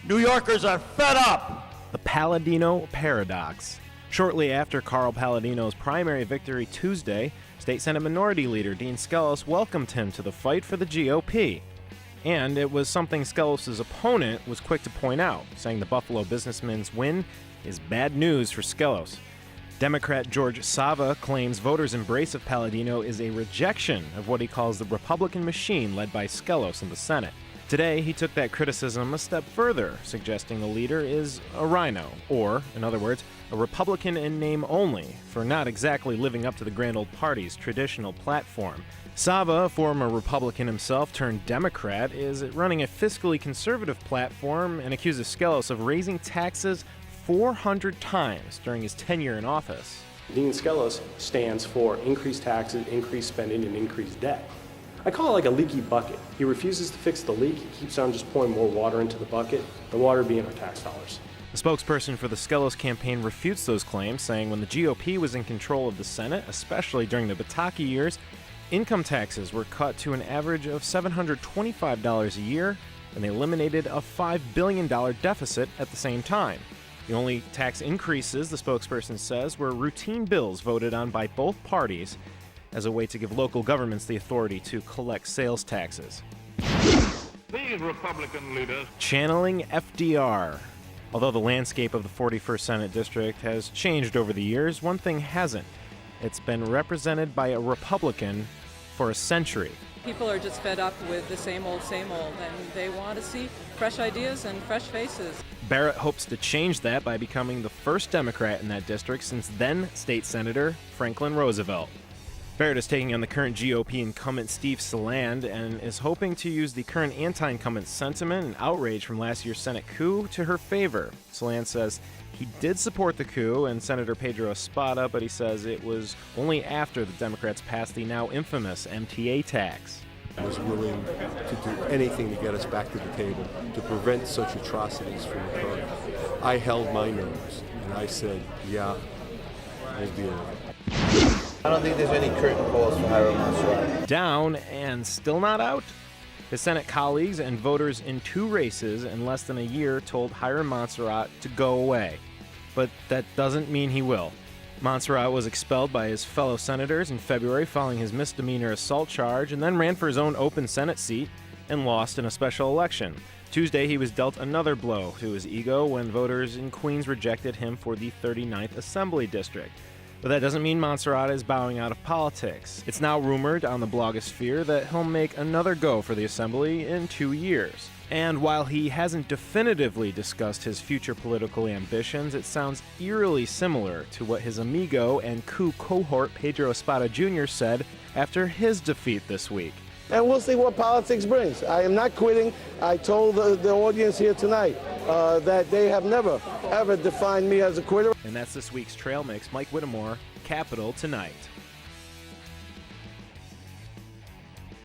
New Yorkers are fed up. The Palladino Paradox. Shortly after Carl Palladino's primary victory Tuesday, State Senate Minority Leader Dean Skelos welcomed him to the fight for the GOP. And it was something Skelos' opponent was quick to point out, saying the Buffalo businessman's win is bad news for Skelos. Democrat George Sava claims voters' embrace of Palladino is a rejection of what he calls the Republican machine led by Skelos in the Senate. Today, he took that criticism a step further, suggesting the leader is a rhino, or, in other words, a Republican in name only, for not exactly living up to the Grand Old Party's traditional platform. Sava, a former Republican himself turned Democrat, is running a fiscally conservative platform and accuses Skelos of raising taxes 400 times during his tenure in office. Dean Skelos stands for increased taxes, increased spending, and increased debt. I call it like a leaky bucket. He refuses to fix the leak. He keeps on just pouring more water into the bucket, the water being our tax dollars. The spokesperson for the Skelos campaign refutes those claims, saying when the GOP was in control of the Senate, especially during the Pataki years, income taxes were cut to an average of $725 a year, and they eliminated a $5 billion deficit at the same time. The only tax increases, the spokesperson says, were routine bills voted on by both parties as a way to give local governments the authority to collect sales taxes. These Republican leaders Channeling FDR. Although the landscape of the 41st Senate District has changed over the years, one thing hasn't. It's been represented by a Republican for a century. People are just fed up with the same old, and they want to see fresh ideas and fresh faces. Barrett hopes to change that by becoming the first Democrat in that district since then State Senator Franklin Roosevelt. Barrett is taking on the current GOP incumbent Steve Saland and is hoping to use the current anti-incumbent sentiment and outrage from last year's Senate coup to her favor. Saland says he did support the coup and Senator Pedro Espada, but he says it was only after the Democrats passed the now infamous MTA tax. I was willing to do anything to get us back to the table, to prevent such atrocities from occurring. I held my nose and I said, yeah, we'll deal with it. I don't think there's any curtain calls for Hiram Monserrate. Down and still not out? His Senate colleagues and voters in two races in less than a year told Hiram Monserrate to go away. But that doesn't mean he will. Monserrate was expelled by his fellow senators in February following his misdemeanor assault charge and then ran for his own open Senate seat and lost in a special election. Tuesday, he was dealt another blow to his ego when voters in Queens rejected him for the 39th Assembly District. But that doesn't mean Monserrate is bowing out of politics. It's now rumored on the blogosphere that he'll make another go for the Assembly in 2 years. And while he hasn't definitively discussed his future political ambitions, it sounds eerily similar to what his amigo and coup cohort Pedro Espada Jr. said after his defeat this week. And we'll see what politics brings. I am not quitting. I told the audience here tonight that they have never, ever defined me as a quitter. And that's this week's Trail Mix. Mike Whittemore, Capitol Tonight.